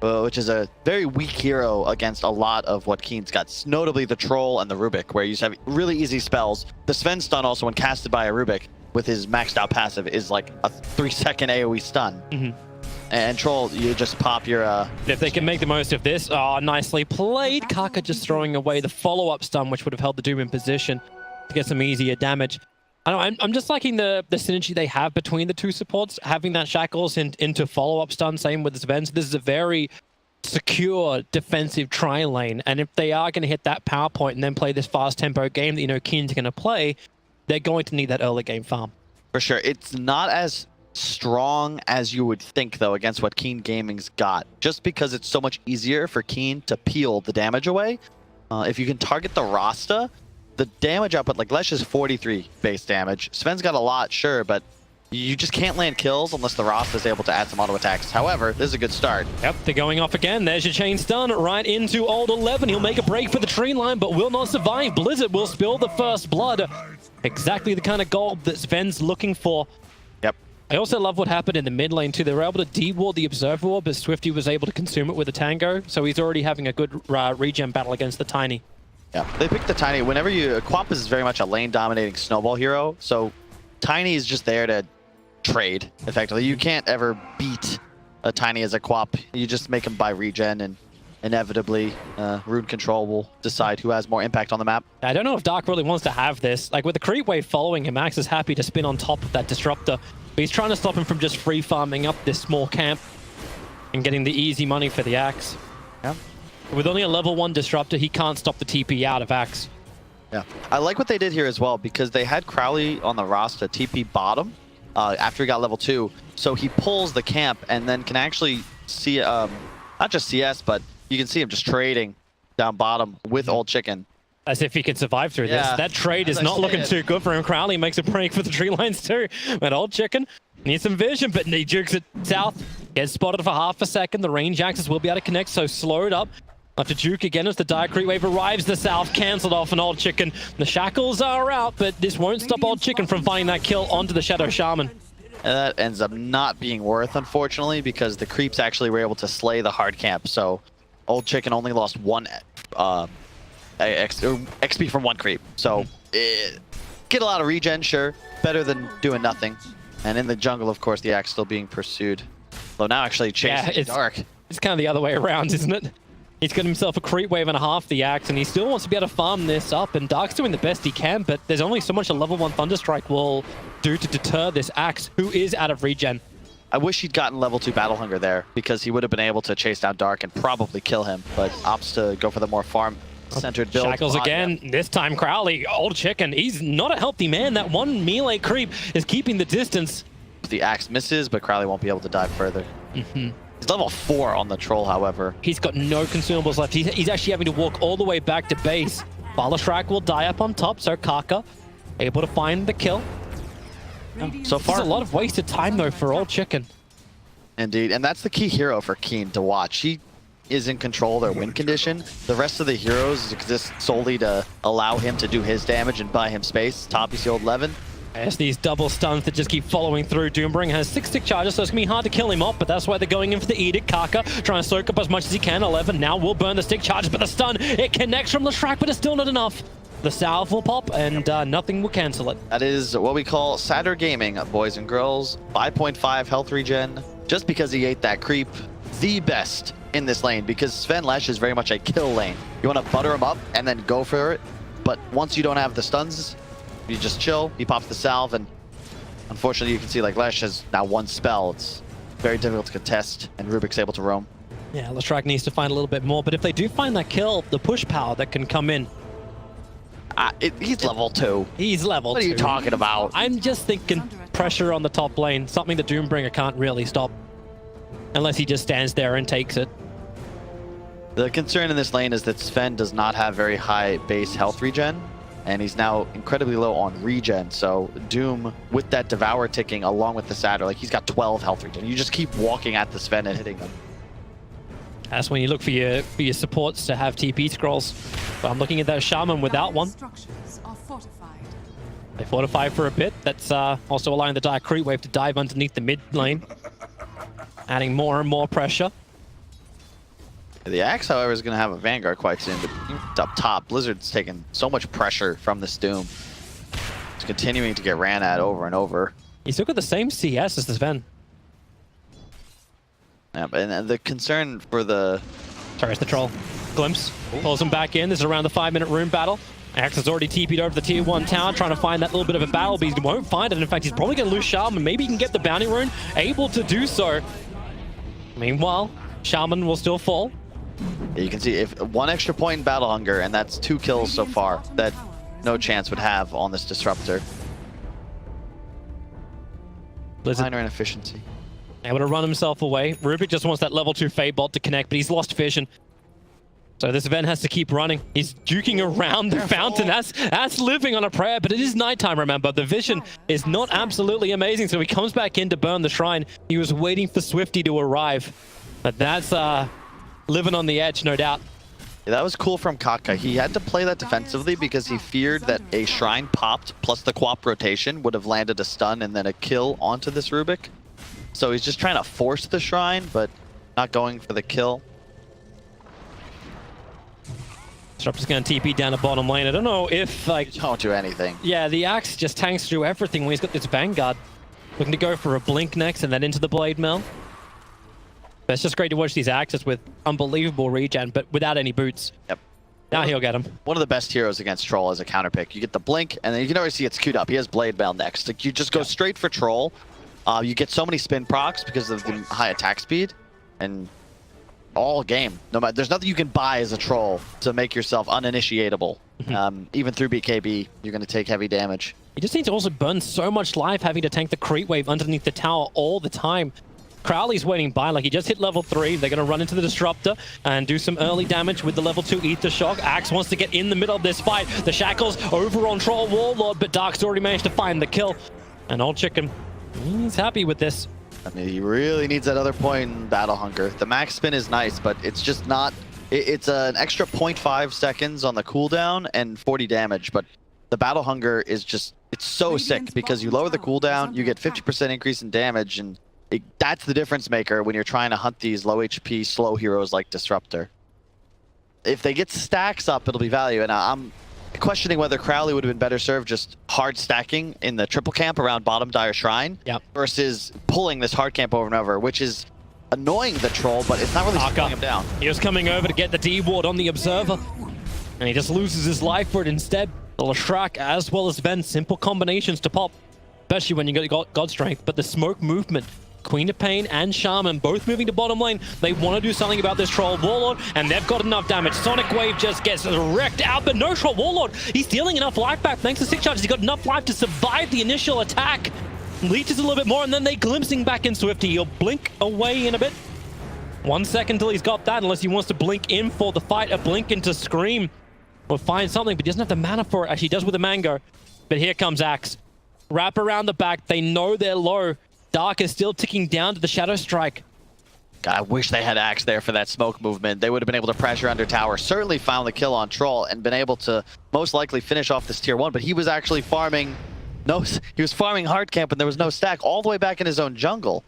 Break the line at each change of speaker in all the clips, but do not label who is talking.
which is a very weak hero against a lot of what Keen's got, notably the Troll and the Rubik, where you just have really easy spells. The Sven stun also, when casted by a Rubik with his maxed out passive, is like a 3-second AoE stun. And Troll, you just pop your...
If they can make the most of this, oh, nicely played. Kaka just throwing away the follow-up stun, which would have held the Doom in position to get some easier damage. I don't know, I'm just liking the synergy they have between the two supports, having that Shackles into follow-up stun, same with the Sven. This is a very secure defensive tri-lane, and if they are going to hit that power point and then play this fast tempo game that you know Keen's going to play, they're going to need that early game farm.
For sure. It's not as strong as you would think, though, against what Keen Gaming's got, just because it's so much easier for Keen to peel the damage away. If you can target the Rasta, the damage output, like Lesh is 43 base damage. Sven's got a lot, sure, but you just can't land kills unless the Rasta is able to add some auto attacks. However, this is a good start.
Yep, they're going off again. There's your chain stun right into old 11. He'll make a break for the tree line, but will not survive. Blizzard will spill the first blood. Exactly the kind of gold that Sven's looking for.
Yep.
I also love what happened in the mid lane too. They were able to de-ward the Observer Orb, but Swifty was able to consume it with a Tango, so he's already having a good regen battle against the Tiny.
Yeah, they picked the Tiny. Whenever Quampus is very much a lane-dominating snowball hero, so Tiny is just there to trade, effectively. You can't ever beat a Tiny as a Quap. You just make him buy regen, and inevitably, Rune Control will decide who has more impact on the map.
I don't know if Dark really wants to have this. Like, with the creep wave following him, Max is happy to spin on top of that Disruptor, but he's trying to stop him from just free farming up this small camp and getting the easy money for the Axe.
Yeah.
With only a level 1 Disruptor, he can't stop the TP out of Axe.
Yeah, I like what they did here as well, because they had Crowley on the Rasta TP bottom after he got level 2, so he pulls the camp and then can actually see, not just CS, but you can see him just trading down bottom with Old Chicken.
As if he can survive through this. That trade is not looking too good for him. Crowley makes a break for the tree lines too. But Old Chicken needs some vision, but he jukes it south. Gets spotted for half a second. The range axes will be able to connect, so slowed up. After juke again as the Dire Creep Wave arrives the south, cancelled off an Old Chicken. The Shackles are out, but this won't stop Old Chicken from finding that kill onto the Shadow Shaman.
And that ends up not being worth, unfortunately, because the creeps actually were able to slay the hard camp. So Old Chicken only lost 1 XP from 1 creep. So get a lot of regen, sure. Better than doing nothing. And in the jungle, of course, the Axe still being pursued. Though now actually chasing Dark.
It's kind of the other way around, isn't it? He's got himself a creep wave and a half the Axe, and he still wants to be able to farm this up, and Dark's doing the best he can, but there's only so much a level 1 Thunderstrike will do to deter this Axe, who is out of regen.
I wish he'd gotten level 2 Battle Hunger there, because he would have been able to chase down Dark and probably kill him, but opts to go for the more farm-centered build.
Shackles again, this time Crowley, Old Chicken, he's not a healthy man. That 1 melee creep is keeping the distance.
The Axe misses, but Crowley won't be able to dive further. He's level 4 on the Troll, however.
He's got no consumables left. He's actually having to walk all the way back to base. Balashrag will die up on top, so Kaka able to find the kill. So far, there's a lot of wasted time, though, for Old Chicken.
Indeed, and that's the key hero for Keen to watch. He is in control of their win condition. The rest of the heroes exist solely to allow him to do his damage and buy him space. Top, you see Old 11.
There's these double stuns that just keep following through. Doombringer has 6 stick charges, so it's going to be hard to kill him off, but that's why they're going in for the Edict. Kaka trying to soak up as much as he can. 11 now will burn the stick charges, but the stun, it connects from the Shrike, but it's still not enough. The salve will pop, and nothing will cancel it.
That is what we call Sadder Gaming, boys and girls. 5.5 health regen, just because he ate that creep. The best in this lane, because Sven Lesh is very much a kill lane. You want to butter him up and then go for it, but once you don't have the stuns, you just chill, he pops the salve, and unfortunately you can see like Lesh has now 1 spell. It's very difficult to contest, and Rubik's able to roam.
Yeah, Lestrak needs to find a little bit more, but if they do find that kill, the push power that can come in.
He's level 2.
He's level 2.
What are you talking about?
I'm just thinking pressure on the top lane, something the Doombringer can't really stop. Unless he just stands there and takes it.
The concern in this lane is that Sven does not have very high base health regen, and he's now incredibly low on regen. So Doom, with that Devour ticking along with the Sadder, like he's got 12 health regen. You just keep walking at the Sven and hitting them.
That's when you look for your supports to have TP scrolls. But I'm looking at that Shaman without one. They fortify for a bit. That's also allowing the Dire Creep Wave to dive underneath the mid lane, adding more and more pressure.
The Axe, however, is going to have a Vanguard quite soon, but up top, Blizzard's taking so much pressure from this Doom. It's continuing to get ran at over and over.
He's still got the same CS as the Sven.
Yeah, and the concern for the...
Sorry, it's the troll. Glimpse pulls him back in. This is around the 5-minute room battle. Axe has already TP'd over the tier 1 tower, trying to find that little bit of a battle, but he won't find it. In fact, he's probably going to lose Shaman. Maybe he can get the bounty rune, able to do so. Meanwhile, Shaman will still fall.
You can see if 1 extra point in Battle Hunger, and that's 2 kills so far, that no chance would have on this Disruptor.
Blizzard
Minor inefficiency.
able to run himself away. Rubik just wants that level 2 Fade Bolt to connect, but he's lost vision. So this event has to keep running. He's juking around the fountain. That's living on a prayer, but it is nighttime, remember. The vision is not absolutely amazing, so he comes back in to burn the shrine. He was waiting for Swifty to arrive. But that's living on the edge, no doubt.
Yeah, that was cool from Kaka. He had to play that defensively because he feared that a shrine popped plus the co-op rotation would have landed a stun and then a kill onto this Rubik. So he's just trying to force the shrine, but not going for the kill.
Disruptor's going to TP down the bottom lane. I don't know if, like...
Don't do anything.
Yeah, the Axe just tanks through everything when he's got this Vanguard. Looking to go for a blink next and then into the Blade Mill. But it's just great to watch these Axes with unbelievable regen, but without any boots.
Yep.
Now he'll get him.
One of the best heroes against Troll as a counter pick. You get the blink, and then you can already see it's queued up. He has Blade Mail next. Like, you just go straight for Troll. You get so many spin procs because of the high attack speed, and all game. No matter, there's nothing you can buy as a Troll to make yourself uninitiatable. Even through BKB, you're going to take heavy damage.
He just needs to also burn so much life, having to tank the creep wave underneath the tower all the time. Crowley's waiting by, like he just hit level 3. They're going to run into the Disruptor and do some early damage with the level 2 Ether Shock. Axe wants to get in the middle of this fight. The Shackles over on Troll Warlord, but Dark's already managed to find the kill. And Old Chicken, he's happy with this.
I mean, he really needs that other point in Battle Hunger. The max spin is nice, but it's just not... It's an extra 0.5 seconds on the cooldown and 40 damage, but the Battle Hunger is just... It's so sick because you lower the cooldown, you get 50% increase in damage, and that's the difference maker when you're trying to hunt these low HP, slow heroes like Disruptor. If they get stacks up, it'll be value, and I'm questioning whether Crowley would have been better served just hard stacking in the triple camp around bottom Dire Shrine versus pulling this hard camp over and over, which is annoying the Troll, but it's not really slowing him down.
He was coming over to get the D-Ward on the Observer, and he just loses his life for it instead. The Lashrak as well as Ven, simple combinations to pop, especially when you got God Strength, but the smoke movement, Queen of Pain and Shaman both moving to bottom lane. They want to do something about this Troll Warlord, and they've got enough damage. Sonic Wave just gets wrecked out, but no Troll Warlord. He's dealing enough life back thanks to 6 charges. He's got enough life to survive the initial attack. Leeches a little bit more, and then they glimpsing back in Swifty. He'll blink away in a bit. 1 second till he's got that, unless he wants to blink in for the fight. A blink into Scream. Will find something, but he doesn't have the mana for it. Actually, he does with the Mango. But here comes Axe. Wrap around the back. They know they're low. Dark is still ticking down to the Shadow Strike.
God, I wish they had Axe there for that smoke movement. They would have been able to pressure under tower. Certainly found the kill on Troll and been able to most likely finish off this tier 1. But he was actually farming... he was farming hard camp and there was no stack all the way back in his own jungle.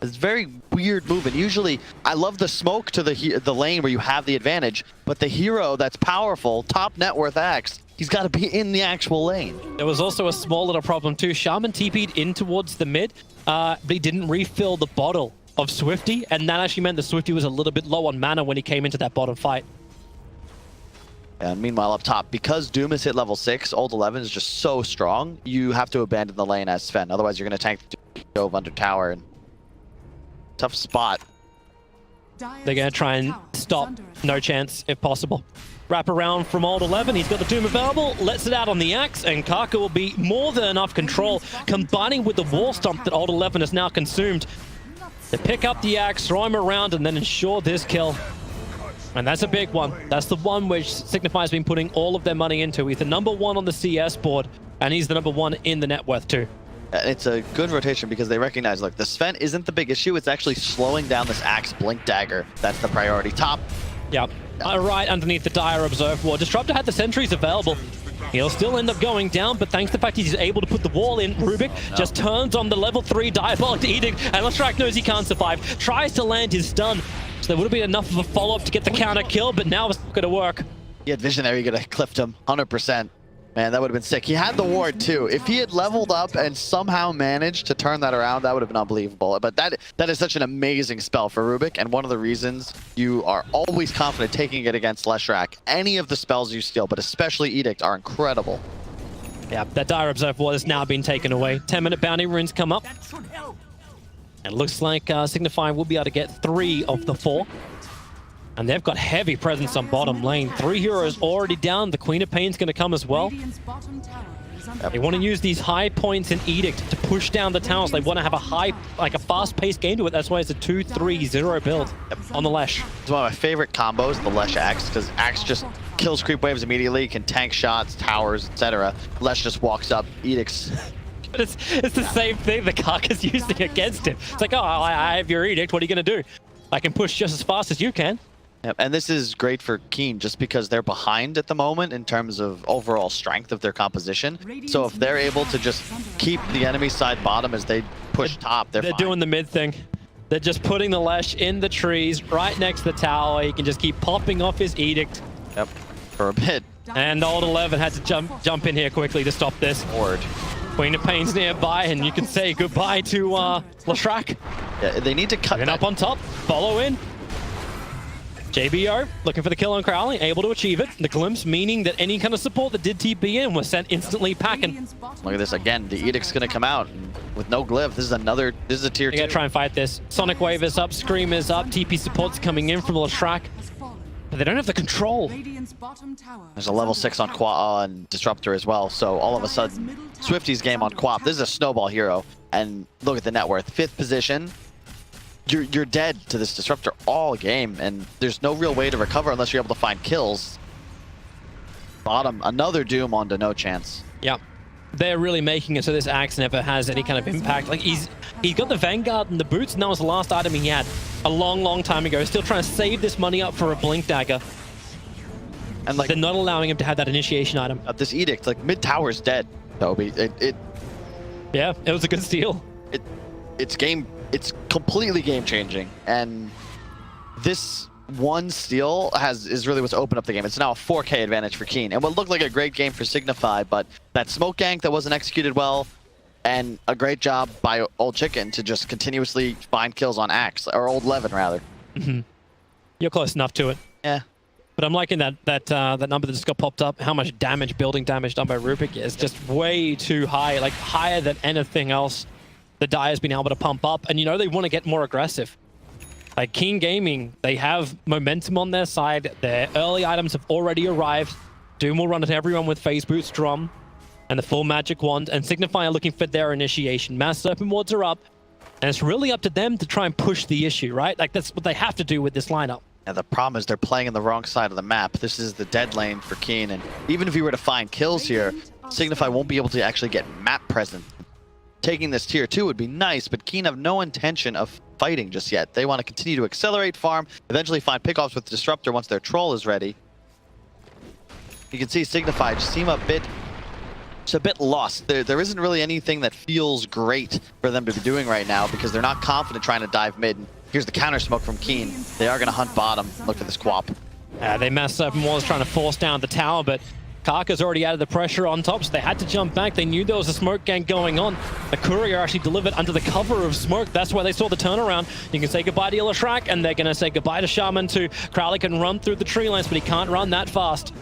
It's very weird movement. Usually, I love the smoke to the lane where you have the advantage, but the hero that's powerful, top net worth Axe, he's got to be in the actual lane.
There was also a small little problem too. Shaman TP'd in towards the mid, but he didn't refill the bottle of Swifty, and that actually meant that Swifty was a little bit low on mana when he came into that bottom fight.
And meanwhile up top, because Doom has hit level 6, Old 11 is just so strong, you have to abandon the lane as Sven. Otherwise, you're going to tank the Dove under tower. And tough spot.
They're going to try and stop. No chance, if possible. Wrap around from Old 11. He's got the Doom available, lets it out on the Axe, and Kaka will be more than enough control, combining with the Wall Stomp that Old 11 has now consumed, to pick up the Axe, throw him around, and then ensure this kill. And that's a big one. That's the one which Signify has been putting all of their money into. He's the #1 on the CS board, and he's the #1 in the net worth too.
It's a good rotation because they recognize, look, the Sven isn't the big issue. It's actually slowing down this Axe Blink Dagger. That's the priority. Top.
Yep. Right underneath the Dire Observe Ward. Disruptor had the sentries available. He'll still end up going down, but thanks to the fact he's able to put the wall in, Rubik just turns on the level 3 Diabolic Edict, and Lashrak knows he can't survive. Tries to land his stun. So there would have been enough of a follow-up to get the counter kill, but now it's not going to work.
He had vision there. He could have clipped him 100%. Man, that would have been sick. He had the ward too. If he had leveled up and somehow managed to turn that around, that would have been unbelievable. But that is such an amazing spell for Rubik, and one of the reasons you are always confident taking it against Leshrac. Any of the spells you steal, but especially Edict, are incredible.
Yeah, that Dire Observe Ward has now been taken away. 10-minute bounty runes come up. It looks like Signify will be able to get 3 of the 4. And they've got heavy presence on bottom lane. 3 heroes already down. The Queen of Pain's going to come as well. They want to use these high points in Edict to push down the towers. They want to have a fast-paced game to it. That's why it's a 2-3-0 build on the Lesh.
It's one of my favorite combos, the Lesh Axe, because Axe just kills creep waves immediately, can tank shots, towers, etc. Lesh just walks up, Edicts.
But it's the same thing the Kaka's using against him. It's like, oh, I have your Edict. What are you going to do? I can push just as fast as you can.
Yep, and this is great for Keen just because they're behind at the moment in terms of overall strength of their composition. So if they're able to just keep the enemy side bottom as they push top, they're fine.
Doing the mid thing. They're just putting the Lesh in the trees right next to the tower. He can just keep popping off his Edict.
Yep, for a bit.
And old 11 had to jump in here quickly to stop this.
Ward.
Queen of Pain's nearby, and you can say goodbye to Leshrac.
Yeah, they need to cut
And up on top, follow in. JBO looking for the kill on Crowley, able to achieve it. The glimpse meaning that any kind of support that did TP in was sent instantly packing.
Look at this again. The Edict's going to come out and with no glyph. This is a tier 2.
They got to try and fight this. Sonic Wave is up, Scream is up, TP support's coming in from Leshrac. But they don't have the control.
There's a level 6 on Disruptor as well. So all of a sudden, Swifty's game on Quap. This is a snowball hero. And look at the net worth. 5th position. You're dead to this Disruptor all game, and there's no real way to recover unless you're able to find kills. Bottom, another Doom onto no chance.
Yeah, they're really making it so this axe never has any kind of impact. Like he's got the Vanguard and the boots, and that was the last item he had a long time ago. Still trying to save this money up for a Blink Dagger. And like they're not allowing him to have that initiation item.
This Edict, like mid tower's dead, Toby.
Yeah, it was a good steal.
It's completely game changing, and this one steal is really what's opened up the game. It's now a 4K advantage for Keen, and what looked like a great game for Signify, but that smoke gank that wasn't executed well, and a great job by Old Chicken to just continuously find kills on Axe, or Old Levin rather.
Mm-hmm. You're close enough to it.
Yeah.
But I'm liking that number that just got popped up. How much damage, building damage done by Rubik is just way too high, like higher than anything else the Dire's been able to pump up. And you know they want to get more aggressive. Like Keen Gaming, they have momentum on their side. Their early items have already arrived. Doom will run at everyone with Phase Boots Drum and the full Magic Wand. And Signify are looking for their initiation. Mass Serpent Wards are up. And it's really up to them to try and push the issue, right? Like that's what they have to do with this lineup.
And the problem is they're playing in the wrong side of the map. This is the dead lane for Keen. And even if you were to find kills here, Signify won't be able to actually get map presence. Taking this tier 2 would be nice, but Keen have no intention of fighting just yet. They want to continue to accelerate farm, eventually find pickoffs with Disruptor once their troll is ready. You can see Signify just seem a bit lost. There isn't really anything that feels great for them to be doing right now because they're not confident trying to dive mid. Here's the counter smoke from Keen. They are going to hunt bottom. Look for this Quap.
They messed up and was trying to force down the tower, but Kaka's already added the pressure on top, so they had to jump back. They knew there was a smoke gank going on. The courier actually delivered under the cover of smoke. That's why they saw the turnaround. You can say goodbye to Leshrac, and they're going to say goodbye to Shaman too. Crowley can run through the tree lines, but he can't run that fast.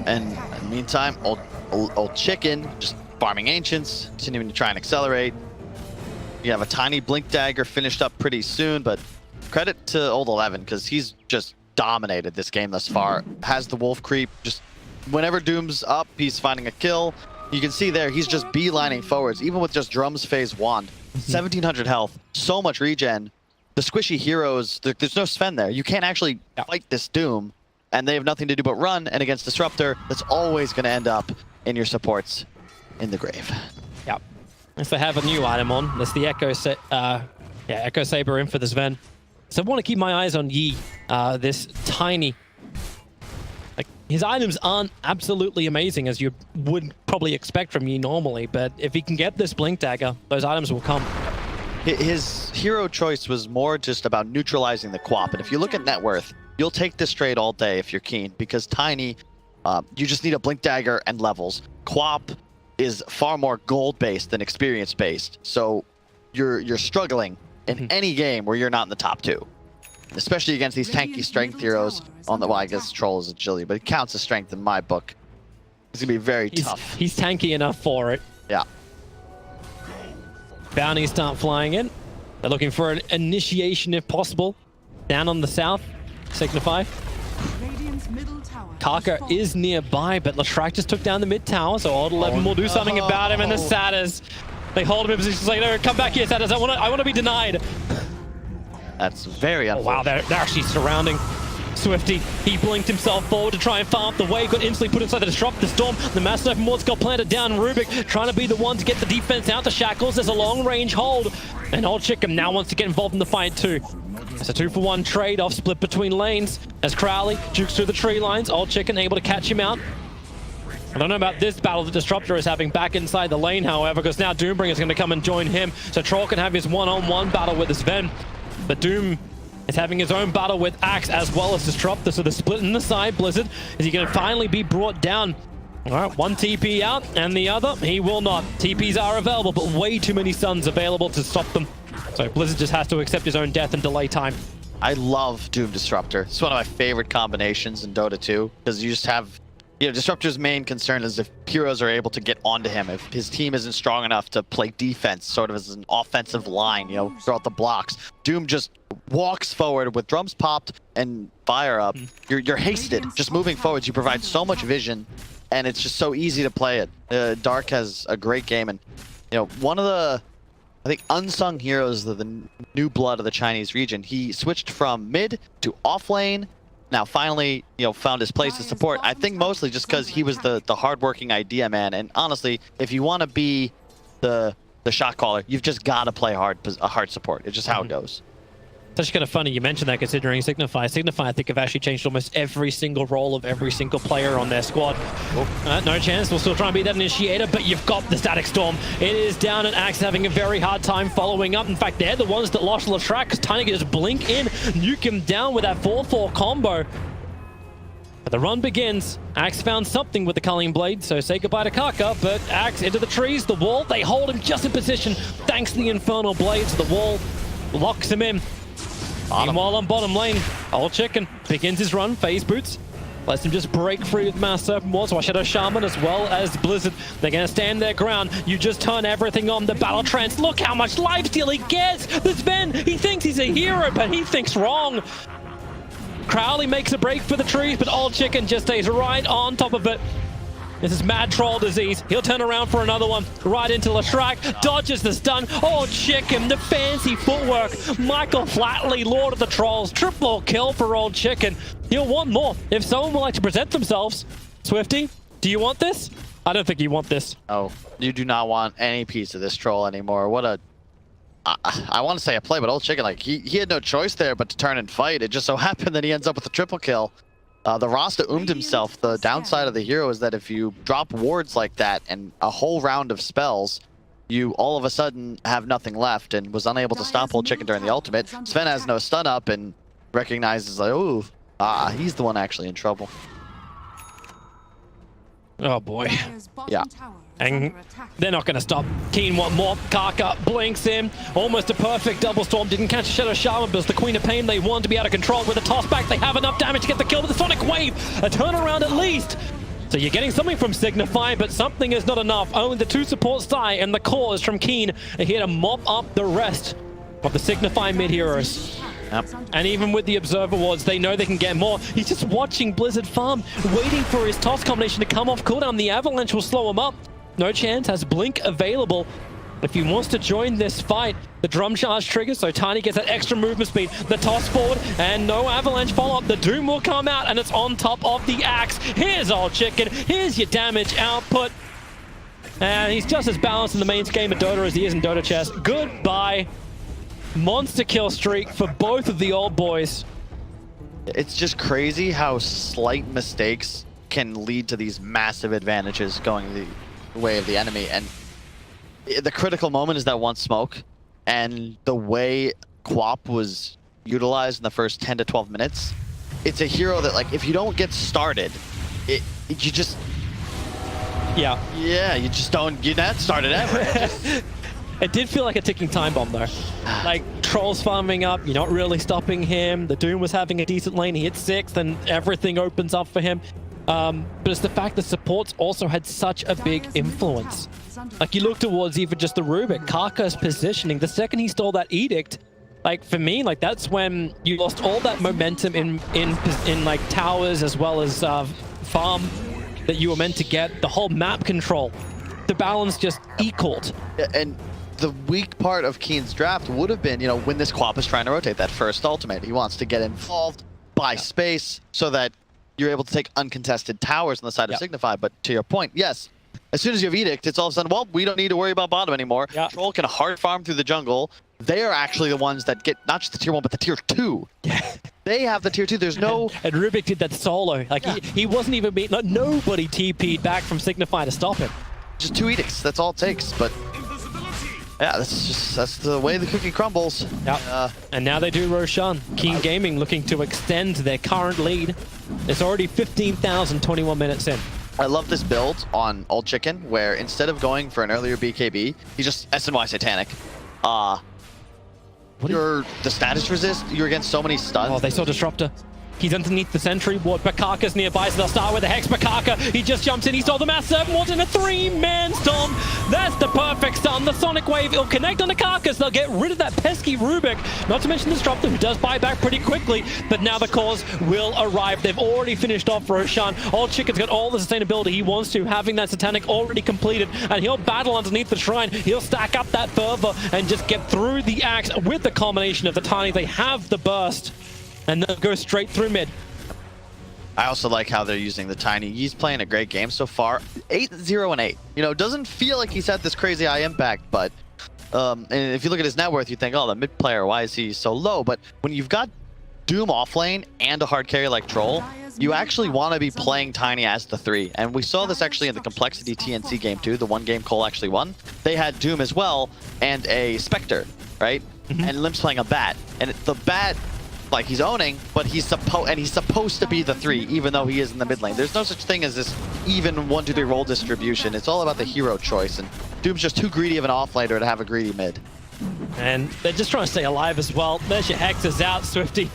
And in the meantime, old Chicken just farming Ancients, continuing to try and accelerate. You have a tiny Blink Dagger finished up pretty soon, but credit to Old 11 because he's just dominated this game thus far. Has the wolf creep. Just whenever Doom's up, he's finding a kill. You can see there, he's just beelining forwards, even with just Drum's Phase Wand. 1700 health, so much regen. The squishy heroes, there's no Sven there. You can't actually fight this Doom, and they have nothing to do but run, and against Disruptor, that's always going to end up in your supports in the grave.
Yep. If they have a new item on, that's the Echo Saber in for the Sven. So I want to keep my eyes on Yi, this tiny... Like, his items aren't absolutely amazing as you would probably expect from Yi normally, but if he can get this Blink Dagger, those items will come.
his hero choice was more just about neutralizing the Quap. And if you look at net worth, you'll take this trade all day if you're keen, because Tiny, you just need a Blink Dagger and levels. Quap is far more gold-based than experience-based, so you're struggling in any game where you're not in the top 2. Especially against these tanky strength heroes on the, well, I guess Troll is agility, but it counts as strength in my book. It's gonna be very tough.
He's tanky enough for it.
Yeah.
Bounties start flying in. They're looking for an initiation if possible. Down on the south, Signify. Kaka is nearby, but Lashrak just took down the mid tower, so Old 11 will do something about him, and the Satyrs, they hold him in position, like, no, come back here, Satyrs, I want to be denied.
That's very unfortunate.
Wow, they're actually surrounding Swifty. He blinked himself forward to try and farm up the wave, got instantly put inside the Disrupt, the Storm. The Massive Open Ward's got planted down. Rubik trying to be the one to get the defense out. The Shackles, there's a long range hold. And Old Chicken now wants to get involved in the fight too. It's a 2-for-1 trade-off split between lanes as Crowley jukes through the tree lines. Old Chicken able to catch him out. I don't know about this battle that Disruptor is having back inside the lane, however, because now Doombringer is going to come and join him. So Troll can have his one-on-one battle with Sven. But Doom is having his own battle with Axe as well as Disruptor, so they're split in the side. Blizzard, is he going to finally be brought down? All right, one TP out, and the other, he will not. TPs are available, but way too many stuns available to stop them. So Blizzard just has to accept his own death and delay time.
I love Doom Disruptor. It's one of my favorite combinations in Dota 2, because you just have, you know, Disruptor's main concern is if heroes are able to get onto him, if his team isn't strong enough to play defense sort of as an offensive line, you know, throughout the blocks. Doom just walks forward with drums popped and fire up. You're hasted. Just moving forwards, you provide so much vision, and it's just so easy to play it. Dark has a great game, and you know, one of the, I think, unsung heroes of the new blood of the Chinese region. He switched from mid to off lane. Now finally, you know, found his place to support. I think mostly just because he was the hardworking idea man. And honestly, if you want to be the shot caller, you've just got to play a hard support. It's just how it goes.
It's actually kind of funny you mentioned that, considering Signify. Signify, I think, have actually changed almost every single role of every single player on their squad. No chance. We'll still try and be that initiator, but you've got the Static Storm. It is down, and Axe having a very hard time following up. In fact, they're the ones that lost Lashrak, because Tiny can just blink in, nuke him down with that 4-4 combo. But the run begins. Axe found something with the Culling Blade, so say goodbye to Kaka, but Axe into the trees, the wall. They hold him just in position thanks to the Infernal Blades. The wall locks him in. Meanwhile, on bottom lane, Old Chicken begins his run, phase boots. Lets him just break free with Mass Serpent Ward. So Shadow Shaman as well as Blizzard. They're going to stand their ground. You just turn everything on. The Battle Trance. Look how much lifesteal he gets. The Sven, he thinks he's a hero, but he thinks wrong. Crowley makes a break for the trees, but Old Chicken just stays right on top of it. This is mad troll disease. He'll turn around for another one. Right into Lashrak. Dodges the stun. Old Chicken, the fancy footwork. Michael Flatley, Lord of the Trolls. Triple kill for Old Chicken. He'll want more. If someone would like to present themselves. Swifty, do you want this? I don't think you want this.
Oh, you do not want any piece of this troll anymore. What a... I want to say a play, but Old Chicken, like, he had no choice there but to turn and fight. It just so happened that he ends up with a triple kill. The Rasta oomed himself. The downside of the hero is that if you drop wards like that and a whole round of spells, you all of a sudden have nothing left, and was unable to stop Old Chicken during the ultimate. Sven has no stun up and recognizes, like, ooh, he's the one actually in trouble.
Oh boy.
Yeah.
And they're not going to stop. Keen want more. Kaka blinks in. Almost a perfect double storm. Didn't catch a Shadow Shaman, but it's the Queen of Pain they want to be out of control. With a toss back, they have enough damage to get the kill with the Sonic Wave. A turnaround at least. So you're getting something from Signify, but something is not enough. Only the two supports die, and the cause from Keen are here to mop up the rest of the Signify mid-heroes. Yep. And even with the Observer Wards, they know they can get more. He's just watching Blizzard farm, waiting for his toss combination to come off cooldown. The Avalanche will slow him up. No chance, has Blink available. If he wants to join this fight, the drum charge triggers, so Tiny gets that extra movement speed. The toss forward, and no Avalanche follow-up. The Doom will come out, and it's on top of the Axe. Here's Old Chicken. Here's your damage output. And he's just as balanced in the main game of Dota as he is in Dota chess. Goodbye. Monster kill streak for both of the old boys.
It's just crazy how slight mistakes can lead to these massive advantages going the way of the enemy. And the critical moment is that one smoke. and the way Quap was utilized in the first 10 to 12 minutes, it's a hero that, like, if you don't get started, you just... Yeah, you just don't... You're not started ever.
It did feel like a ticking time bomb, though. Like, Troll's farming up, you're not really stopping him. The Doom was having a decent lane, he hit 6th, and everything opens up for him. But it's the fact that supports also had such a big influence. Like, you look towards even just the Rubik, Kaka's positioning. The second he stole that Edict, like, for me, like, that's when you lost all that momentum in like, towers as well as farm that you were meant to get. The whole map control, the balance just equaled.
And the weak part of Keen's draft would have been, you know, when this Quap is trying to rotate that first ultimate. He wants to get involved, buy space, so that you're able to take uncontested towers on the side of Signify. But to your point, yes, as soon as you have Edict, it's all of a sudden, well, we don't need to worry about bottom anymore. Troll can hard farm through the jungle. They are actually the ones that get not just the tier 1, but the tier 2. They have the tier 2. There's no...
And Rubik did that solo. Like, he wasn't even being... Like, nobody TP'd back from Signify to stop him.
Just 2 Edicts. That's all it takes. But yeah, that's the way the cookie crumbles.
And now they do Roshan. Keen Gaming looking to extend their current lead. It's already 15,021 minutes in.
I love this build on Old Chicken, where instead of going for an earlier BKB, he just SNY Satanic. The status resist, you're against so many stuns.
Oh, they saw Disruptor. He's underneath the sentry ward. Bakaka's nearby, so they'll start with the Hex. Bakaka, he just jumps in. He saw the Mass Servant Ward in a 3-man storm. That's the perfect stun. The Sonic Wave, it'll connect on the Carcass. They'll get rid of that pesky Rubik. Not to mention Disruptor, who does buy back pretty quickly. But now the cause will arrive. They've already finished off Roshan. Old Chicken's got all the sustainability he wants to, having that Satanic already completed. And he'll battle underneath the Shrine. He'll stack up that fervor and just get through the axe with the combination of the Tiny. They have the burst. And they'll go straight through mid.
I also like how they're using the Tiny. He's playing a great game so far. 8-0-8. You know, doesn't feel like he's had this crazy high impact, but and if you look at his net worth, you think, oh, the mid player, why is he so low? But when you've got Doom offlane and a hard carry like Troll, you actually want to be playing Tiny as the 3. And we saw this actually in the Complexity TNC game too, the one game Cole actually won. They had Doom as well and a Spectre, right? And Limp's playing a Bat. And the Bat, like, he's owning, but he's supposed to be the 3, even though he is in the mid lane. There's no such thing as this even 1-2-3 role distribution. It's all about the hero choice, and Doom's just too greedy of an offlaner to have a greedy mid.
And they're just trying to stay alive as well. There's your Hexes out, Swifty.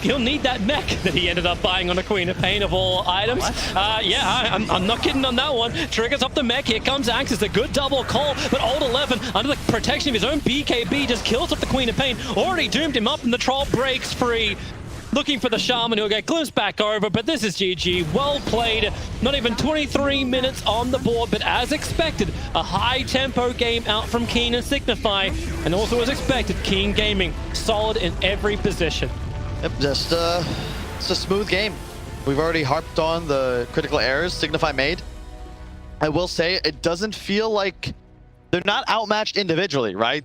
He'll need that mech that he ended up buying on a Queen of Pain of all items. I'm not kidding on that one. Triggers up the mech. Here comes Axe. It's a good double call, but Old 11, under the protection of his own BKB, just kills up the Queen of Pain. Already doomed him up, and the Troll breaks free. Looking for the Shaman, who'll get glimpsed back over, but this is GG. Well played. Not even 23 minutes on the board, but as expected, a high-tempo game out from Keen and Signify, and also as expected, Keen Gaming solid in every position.
Yep, just it's a smooth game. We've already harped on the critical errors Signify made. I will say, it doesn't feel like they're not outmatched individually, right?